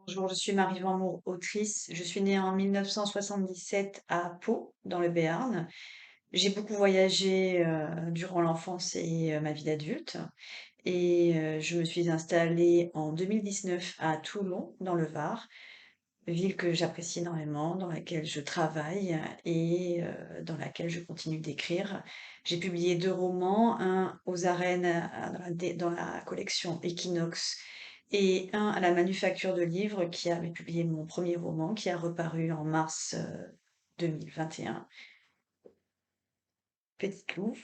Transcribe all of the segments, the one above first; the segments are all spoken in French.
Bonjour, je suis Marie Vanmour, autrice. Je suis née en 1977 à Pau, dans le Béarn. J'ai beaucoup voyagé durant l'enfance et ma vie d'adulte. Et je me suis installée en 2019 à Toulon, dans le Var, ville que j'apprécie énormément, dans laquelle je travaille et dans laquelle je continue d'écrire. J'ai publié deux romans, un aux arènes dans la collection Equinox et un à la Manufacture de Livres qui avait publié mon premier roman qui a reparu en mars 2021, Petit Clou,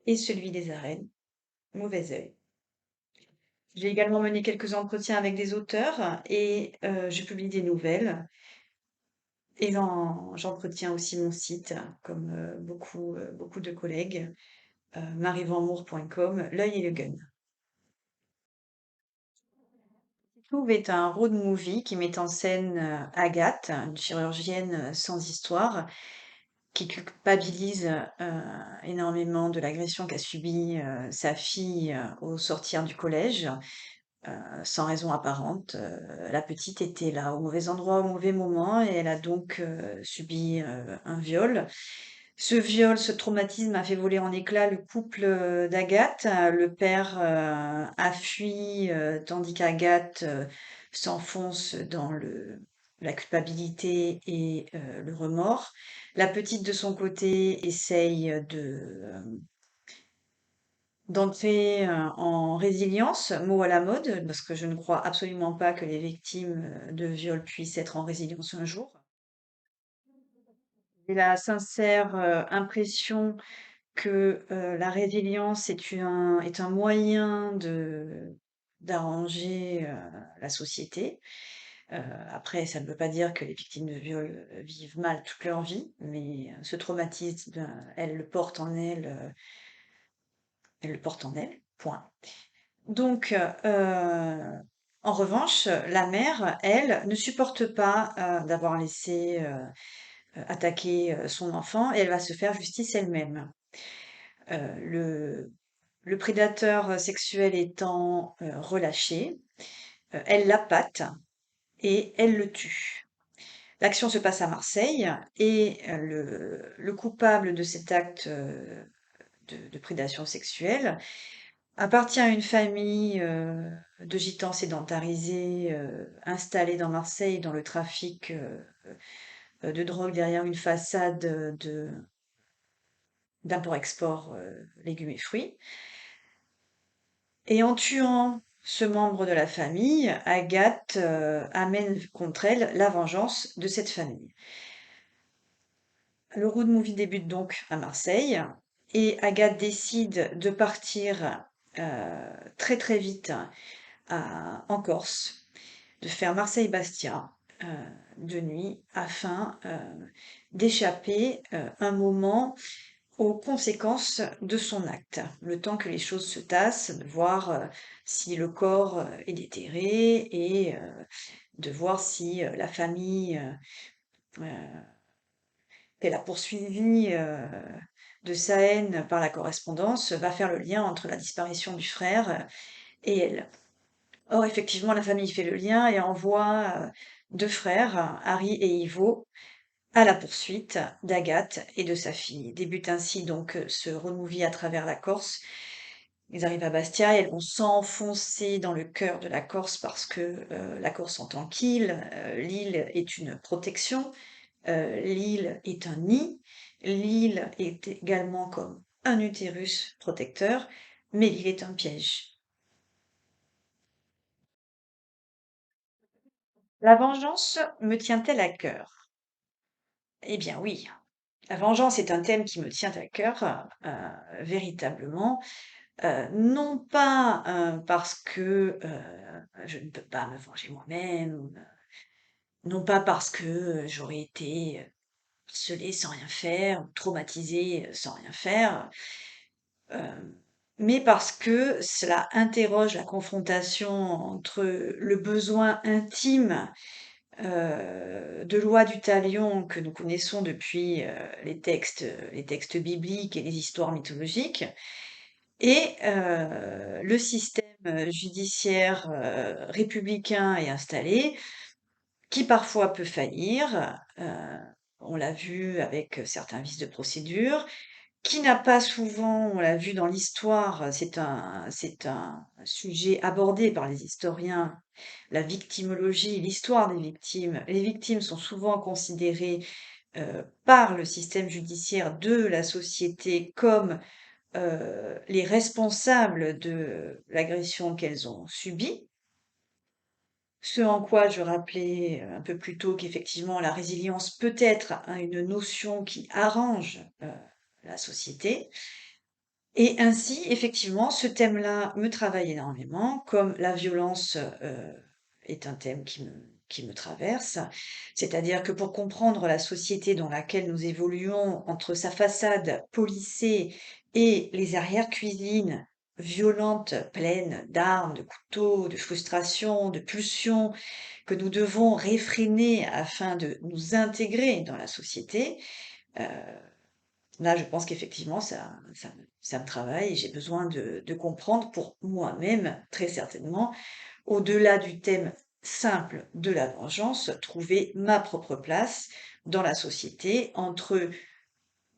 et celui des arènes, Mauvais œil. J'ai également mené quelques entretiens avec des auteurs et je publie des nouvelles. Et j'entretiens aussi mon site, comme beaucoup de collègues, marievanmour.com, l'œil et le gun. Trouve est un road movie qui met en scène Agathe, une chirurgienne sans histoire, qui culpabilise énormément de l'agression qu'a subie sa fille au sortir du collège, sans raison apparente. La petite était là au mauvais endroit au mauvais moment et elle a donc subi un viol. Ce viol, ce traumatisme a fait voler en éclats le couple d'Agathe. Le père a fui, tandis qu'Agathe s'enfonce dans la culpabilité et le remords. La petite, de son côté, essaye d'entrer en résilience, mot à la mode, parce que je ne crois absolument pas que les victimes de viol puissent être en résilience un jour. J'ai la sincère impression que la résilience est un moyen d'arranger la société. Euh, Après, ça ne veut pas dire que les victimes de viol vivent mal toute leur vie, mais ce traumatisme, elles le portent en elles, elles le portent en elles, point. Donc, en revanche, la mère, elle, ne supporte pas d'avoir laissé attaquer son enfant et elle va se faire justice elle-même. Euh, le, le prédateur sexuel étant relâché, elle l'appâte et elle le tue. L'action se passe à Marseille et le coupable de cet acte de prédation sexuelle appartient à une famille de gitans sédentarisés installés dans Marseille dans le trafic de drogue derrière une façade d'import-export légumes et fruits. Et en tuant ce membre de la famille, Agathe amène contre elle la vengeance de cette famille. Le road movie débute donc à Marseille et Agathe décide de partir très très vite en Corse, de faire Marseille-Bastia de nuit afin d'échapper un moment aux conséquences de son acte, le temps que les choses se tassent, de voir si le corps est déterré et de voir si la famille qu'elle a poursuivie de sa haine par la correspondance va faire le lien entre la disparition du frère et elle. Or, effectivement, la famille fait le lien et envoie deux frères, Harry et Ivo, à la poursuite d'Agathe et de sa fille. Débute ainsi donc ce road movie à travers la Corse. Ils arrivent à Bastia et elles vont s'enfoncer dans le cœur de la Corse parce que la Corse en tant qu'île, l'île est une protection, l'île est un nid, l'île est également comme un utérus protecteur, mais l'île est un piège. La vengeance me tient-elle à cœur? Eh bien oui, la vengeance est un thème qui me tient à cœur, véritablement. Non pas parce que je ne peux pas me venger moi-même, non pas parce que j'aurais été harcelée sans rien faire, ou traumatisée sans rien faire, euh, mais parce que cela interroge la confrontation entre le besoin intime de loi du talion que nous connaissons depuis les textes bibliques et les histoires mythologiques, et le système judiciaire, républicain est installé, qui parfois peut faillir, on l'a vu avec, certains vices de procédure, qui n'a pas souvent, on l'a vu dans l'histoire, c'est un sujet abordé par les historiens, la victimologie, l'histoire des victimes. Les victimes sont souvent considérées, par le système judiciaire de la société comme, les responsables de l'agression qu'elles ont subie. Ce en quoi je rappelais, un peu plus tôt qu'effectivement la résilience peut être une notion qui arrange, la société. Et ainsi, effectivement, ce thème-là me travaille énormément, comme la violence, est un thème qui me traverse. C'est-à-dire que pour comprendre la société dans laquelle nous évoluons, entre sa façade polissée et les arrière-cuisines violentes, pleines d'armes, de couteaux, de frustrations, de pulsions, que nous devons réfréner afin de nous intégrer dans la société, heu là, je pense qu'effectivement, ça me travaille et j'ai besoin de comprendre pour moi-même, très certainement, au-delà du thème simple de la vengeance, trouver ma propre place dans la société entre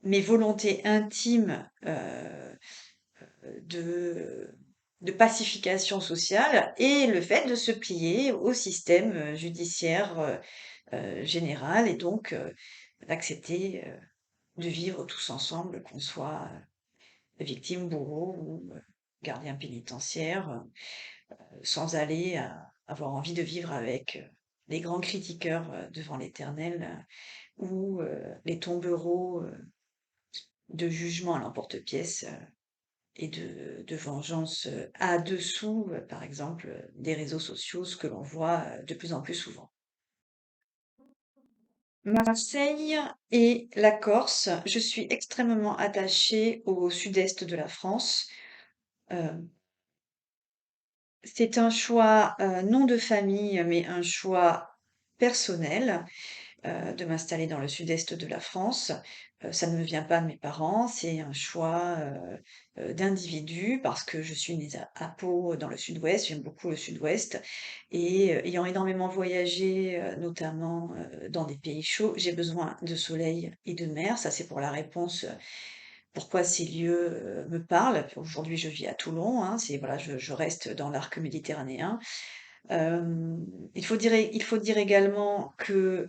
mes volontés intimes, de de pacification sociale et le fait de se plier au système, judiciaire, général et donc, d'accepter, de vivre tous ensemble, qu'on soit, victime, bourreau ou, gardien pénitentiaire, sans aller avoir envie de vivre avec, les grands critiqueurs, devant l'Éternel, ou, les tombereaux, de jugement à l'emporte-pièce, et de vengeance, à dessous, par exemple, des réseaux sociaux, ce que l'on voit, de plus en plus souvent. Marseille et la Corse. Je suis extrêmement attachée au sud-est de la France. Heu, c'est un choix, non de famille, mais un choix personnel, de m'installer dans le sud-est de la France. Ça ne me vient pas de mes parents, c'est un choix, d'individu parce que je suis née à Pau dans le sud-ouest, j'aime beaucoup le sud-ouest et ayant énormément voyagé, notamment, dans des pays chauds, j'ai besoin de soleil et de mer. Ça, c'est pour la réponse, pourquoi ces lieux, me parlent. Aujourd'hui, je vis à Toulon, hein, c'est voilà, je reste dans l'arc méditerranéen. Il faut dire également que,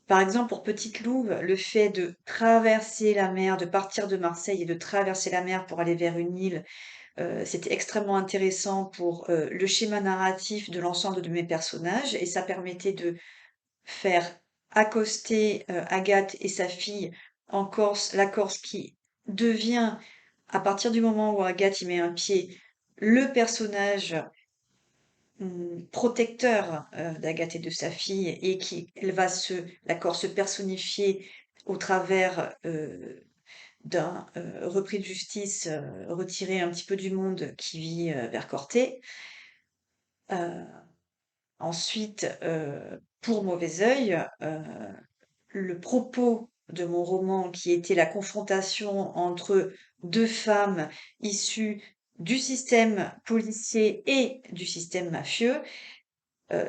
par exemple, pour Petite Louve, le fait de traverser la mer, de partir de Marseille et de traverser la mer pour aller vers une île, c'était extrêmement intéressant pour, le schéma narratif de l'ensemble de mes personnages et ça permettait de faire accoster, Agathe et sa fille en Corse, la Corse qui devient, à partir du moment où Agathe y met un pied, le personnage, protecteur, d'Agathe et de sa fille et qui elle va la Corse se personnifier au travers, d'un, repris de justice, retiré un petit peu du monde qui vit, vers Corté. Heu, ensuite, pour Mauvais œil, le propos de mon roman qui était la confrontation entre 2 femmes issues du système policier et du système mafieux,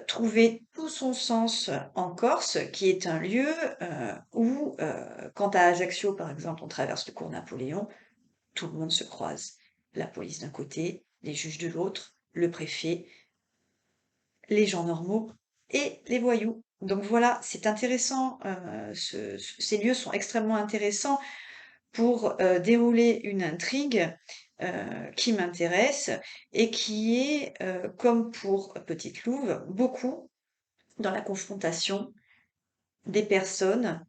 trouvait tout son sens en Corse, qui est un lieu, où, quand à Ajaccio, par exemple, on traverse le cours Napoléon, tout le monde se croise. La police d'un côté, les juges de l'autre, le préfet, les gens normaux et les voyous. Donc voilà, c'est intéressant, ces lieux sont extrêmement intéressants pour, dérouler une intrigue, qui m'intéresse et qui est, comme pour Petite Louve, beaucoup dans la confrontation des personnes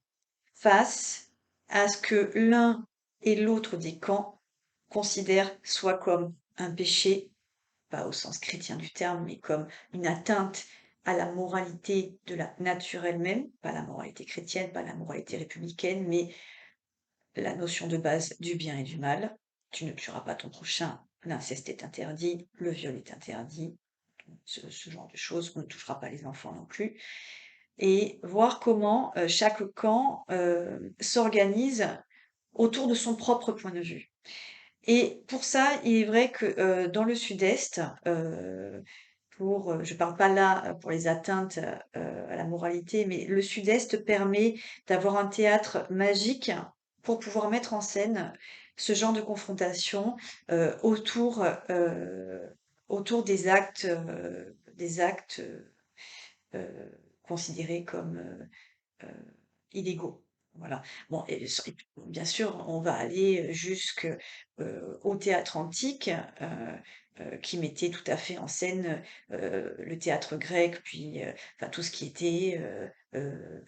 face à ce que l'un et l'autre des camps considèrent soit comme un péché, pas au sens chrétien du terme, mais comme une atteinte à la moralité de la nature elle-même, pas la moralité chrétienne, pas la moralité républicaine, mais la notion de base du bien et du mal. Tu ne tueras pas ton prochain, l'inceste est interdit, le viol est interdit, ce genre de choses. On ne touchera pas les enfants non plus. Et voir comment, chaque camp, s'organise autour de son propre point de vue. Et pour ça, il est vrai que, dans le sud-est, je parle pas là, pour les atteintes, à la moralité, mais le sud-est permet d'avoir un théâtre magique pour pouvoir mettre en scène ce genre de confrontation, autour, autour des actes, considérés comme, illégaux. Voilà. Bon, et puis, bien sûr, on va aller jusque, au théâtre antique, qui mettait tout à fait en scène, le théâtre grec, puis, enfin tout ce qui était,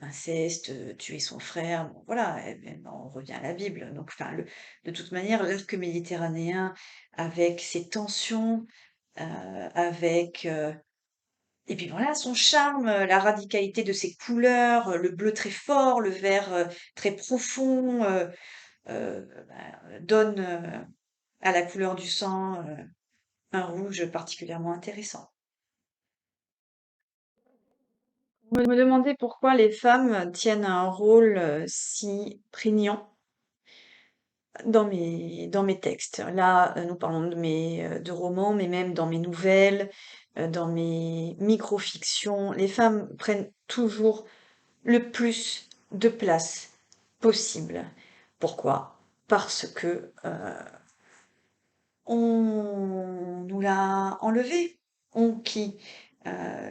inceste, tuer son frère, bon voilà, et ben, on revient à la Bible. Donc enfin de toute manière, l'arc méditerranéen avec ses tensions, avec, et puis voilà, son charme, la radicalité de ses couleurs, le bleu très fort, le vert, très profond, donne, à la couleur du sang, un rouge particulièrement intéressant. Je me demandais pourquoi les femmes tiennent un rôle, si prégnant dans mes textes. Là, nous parlons de romans, mais même dans mes nouvelles, dans mes micro-fictions, les femmes prennent toujours le plus de place possible. Pourquoi? Parce que on nous l'a enlevé. On qui?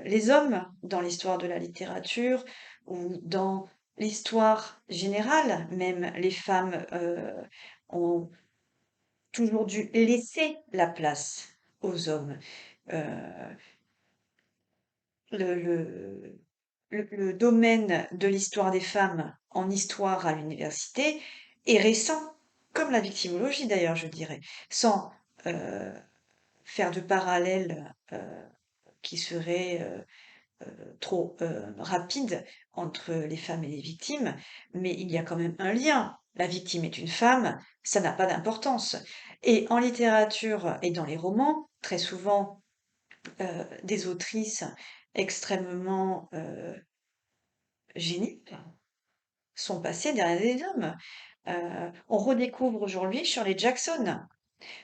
Les hommes dans l'histoire de la littérature ou dans l'histoire générale, même les femmes ont toujours dû laisser la place aux hommes. Euh, le, le- le domaine de l'histoire des femmes en histoire à l'université est récent, comme la victimologie d'ailleurs, je dirais, sans euh, faire de parallèles qui seraient trop rapides entre les femmes et les victimes, mais il y a quand même un lien. La victime est une femme, ça n'a pas d'importance. Et en littérature et dans les romans, très souvent, des autrices extrêmement génies sont passées derrière des hommes. On redécouvre aujourd'hui Shirley Jackson.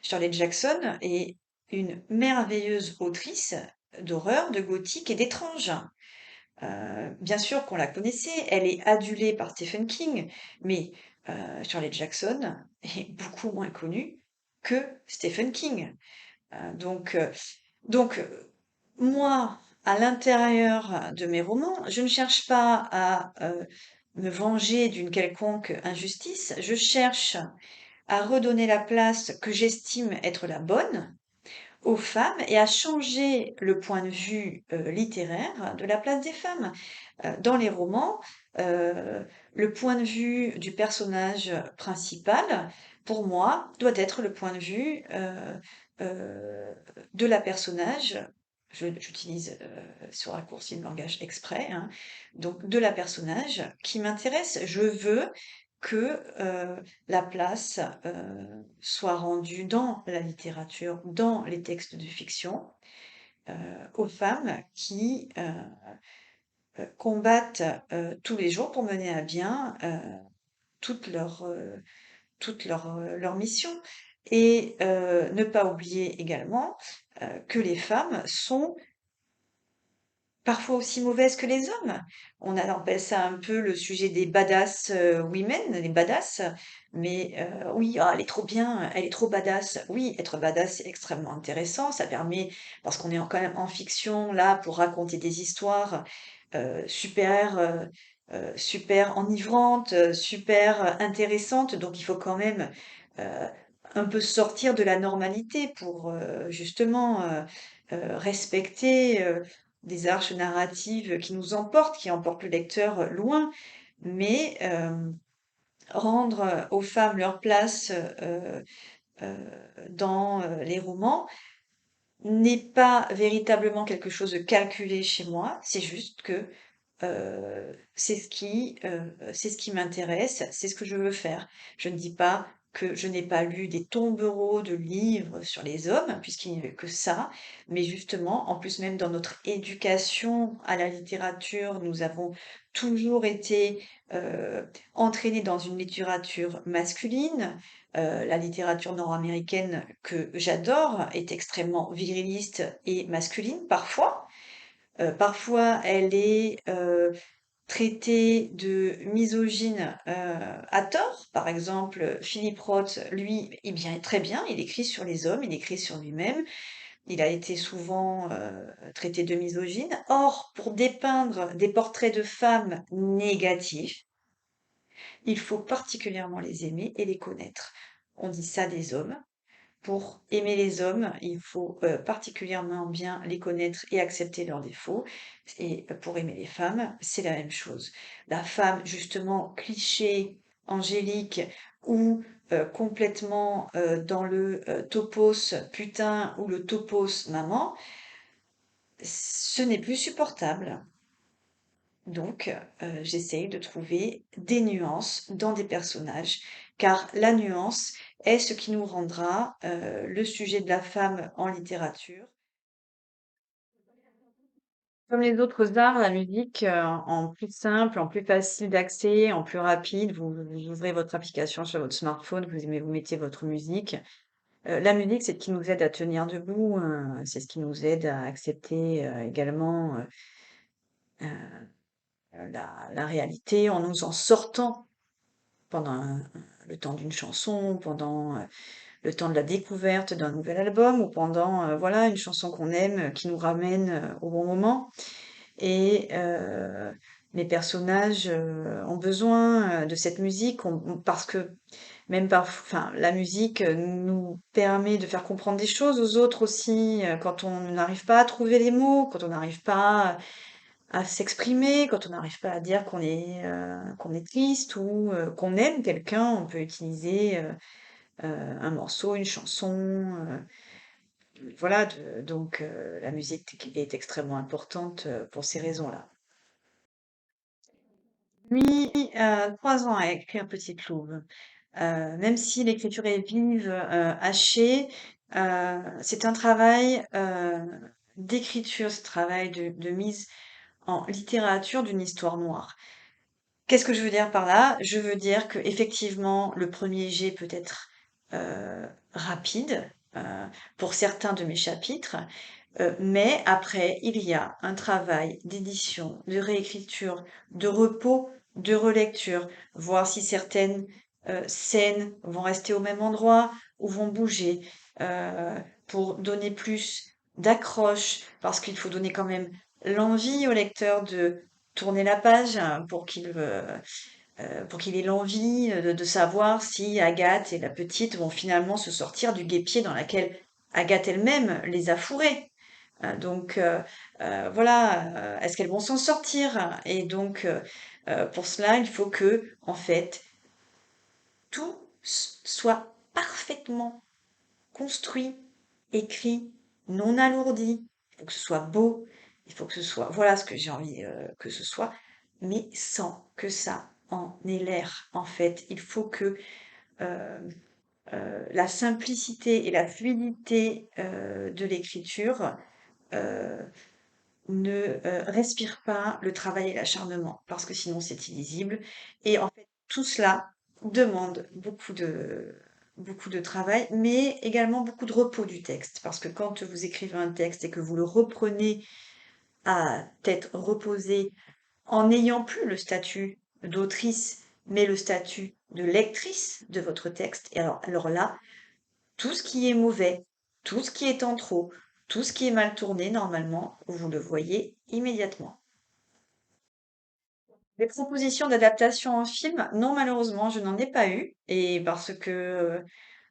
Shirley Jackson est une merveilleuse autrice d'horreur, de gothique et d'étrange. Bien sûr qu'on la connaissait, elle est adulée par Stephen King, mais Shirley Jackson est beaucoup moins connue que Stephen King. Donc, moi, à l'intérieur de mes romans, je ne cherche pas à me venger d'une quelconque injustice, je cherche à redonner la place que j'estime être la bonne aux femmes et à changer le point de vue littéraire de la place des femmes. Dans les romans, le point de vue du personnage principal, pour moi, doit être le point de vue euh, de la personnage. J'utilise ce raccourci de langage exprès, hein, donc de la personnage qui m'intéresse. Je veux que la place soit rendue dans la littérature, dans les textes de fiction, aux femmes qui combattent tous les jours pour mener à bien toute leur mission. Et ne pas oublier également que les femmes sont parfois aussi mauvaises que les hommes. On appelle ça un peu le sujet des badass women, les badass. Mais oui, ah, elle est trop bien, elle est trop badass. Oui, être badass, c'est extrêmement intéressant. Ça permet, parce qu'on est quand même en fiction, là, pour raconter des histoires super, super enivrantes, super intéressantes. Donc il faut quand même euh, un peu sortir de la normalité pour justement respecter des arches narratives qui nous emportent, qui emportent le lecteur loin, mais rendre aux femmes leur place dans les romans n'est pas véritablement quelque chose de calculé chez moi, c'est juste que c'est ce qui m'intéresse, c'est ce que je veux faire. Je ne dis pas que je n'ai pas lu des tombereaux de livres sur les hommes, puisqu'il n'y avait que ça, mais justement, en plus même dans notre éducation à la littérature, nous avons toujours été entraînés dans une littérature masculine. La littérature nord-américaine que j'adore est extrêmement viriliste et masculine parfois. Parfois, elle est traité de misogyne à tort. Par exemple, Philippe Roth, lui, eh bien, très bien, il écrit sur les hommes, il écrit sur lui-même. Il a été souvent traité de misogyne. Or, pour dépeindre des portraits de femmes négatifs, il faut particulièrement les aimer et les connaître. On dit ça des hommes. Pour aimer les hommes, il faut particulièrement bien les connaître et accepter leurs défauts. Et pour aimer les femmes, c'est la même chose. La femme, justement, cliché, angélique ou complètement dans le topos putain ou le topos maman, ce n'est plus supportable. Donc, j'essaye de trouver des nuances dans des personnages, car la nuance est ce qui nous rendra le sujet de la femme en littérature. Comme les autres arts, la musique, en plus simple, en plus facile d'accès, en plus rapide, vous ouvrez votre application sur votre smartphone, vous mettez votre musique. La musique, c'est ce qui nous aide à tenir debout, c'est ce qui nous aide à accepter également la réalité en nous en sortant pendant le temps d'une chanson, pendant le temps de la découverte d'un nouvel album ou pendant voilà une chanson qu'on aime qui nous ramène au bon moment. Et les personnages ont besoin de cette musique parce que même parfois, enfin, la musique nous permet de faire comprendre des choses aux autres aussi quand on n'arrive pas à trouver les mots, quand on n'arrive pas à s'exprimer, quand on n'arrive pas à dire qu'on est triste ou qu'on aime quelqu'un, on peut utiliser un morceau, une chanson, voilà. Donc la musique est extrêmement importante pour ces raisons-là. Mis 3 ans à écrire Petit Clou. Même si l'écriture est vive, hachée, c'est un travail d'écriture, ce travail de mise en littérature d'une histoire noire. Qu'est-ce que je veux dire par là? Je veux dire que effectivement, le premier jet peut être rapide pour certains de mes chapitres, mais après, il y a un travail d'édition, de réécriture, de repos, de relecture, voir si certaines scènes vont rester au même endroit ou vont bouger, euh, pour donner plus d'accroche, parce qu'il faut donner quand même l'envie au lecteur de tourner la page hein, pour qu'il ait l'envie de savoir si Agathe et la petite vont finalement se sortir du guêpier dans laquelle Agathe elle-même les a fourrés. Donc voilà, est-ce qu'elles vont s'en sortir? Et donc pour cela, il faut que en fait tout soit parfaitement construit, écrit, non alourdi. Il faut que ce soit beau, il faut que ce soit, voilà ce que j'ai envie que ce soit, mais sans que ça en ait l'air. En fait, il faut que euh, la simplicité et la fluidité de l'écriture euh, ne respire pas le travail et l'acharnement, parce que sinon c'est illisible. Et en fait, tout cela demande beaucoup de travail, mais également beaucoup de repos du texte, parce que quand vous écrivez un texte et que vous le reprenez à tête reposée, en n'ayant plus le statut d'autrice, mais le statut de lectrice de votre texte, et alors là, tout ce qui est mauvais, tout ce qui est en trop, tout ce qui est mal tourné, normalement, vous le voyez immédiatement. Des propositions d'adaptation en film, non, malheureusement, je n'en ai pas eu. Et parce que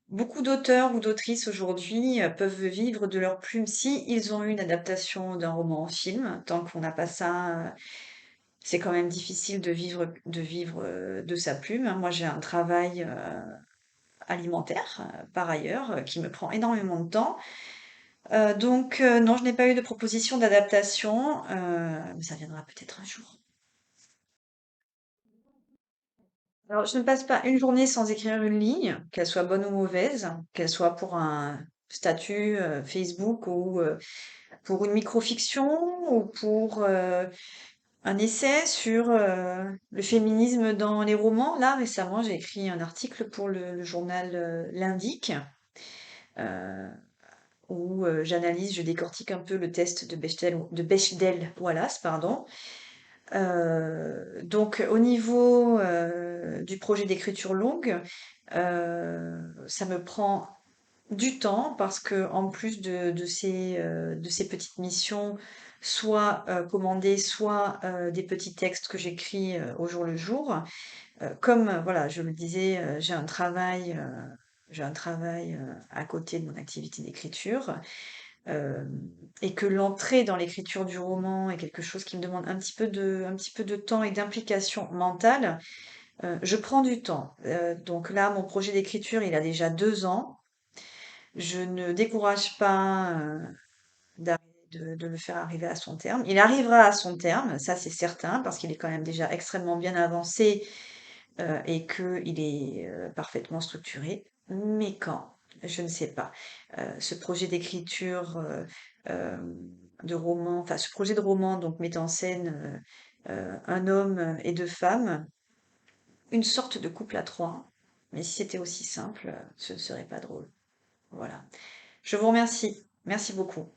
beaucoup d'auteurs ou d'autrices aujourd'hui peuvent vivre de leur plume si ils ont eu une adaptation d'un roman en film. Tant qu'on n'a pas ça, c'est quand même difficile de vivre de sa plume. Moi, j'ai un travail alimentaire, par ailleurs, qui me prend énormément de temps. Donc non, je n'ai pas eu de proposition d'adaptation, mais ça viendra peut-être un jour. Alors, je ne passe pas une journée sans écrire une ligne, qu'elle soit bonne ou mauvaise, qu'elle soit pour un statut Facebook ou pour une microfiction ou pour un essai sur le féminisme dans les romans. Là, récemment, j'ai écrit un article pour le journal L'Indic, euh, où j'analyse, je décortique un peu le test de Bechdel-Wallace, pardon. Donc, au niveau du projet d'écriture longue, ça me prend du temps parce que en plus de ces petites missions, soit commandées, soit des petits textes que j'écris au jour le jour, comme voilà, je le disais, j'ai un travail à côté de mon activité d'écriture, euh, et que l'entrée dans l'écriture du roman est quelque chose qui me demande un petit peu de temps et d'implication mentale. Je prends du temps. Donc là, mon projet d'écriture, il a déjà 2 ans. Je ne décourage pas de le faire arriver à son terme. Il arrivera à son terme, ça c'est certain, parce qu'il est quand même déjà extrêmement bien avancé et qu'il est parfaitement structuré. Mais quand? Je ne sais pas. Ce projet d'écriture euh, de roman, enfin ce projet de roman donc met en scène un homme et 2 femmes, une sorte de couple à trois. Mais si c'était aussi simple, ce ne serait pas drôle. Voilà. Je vous remercie. Merci beaucoup.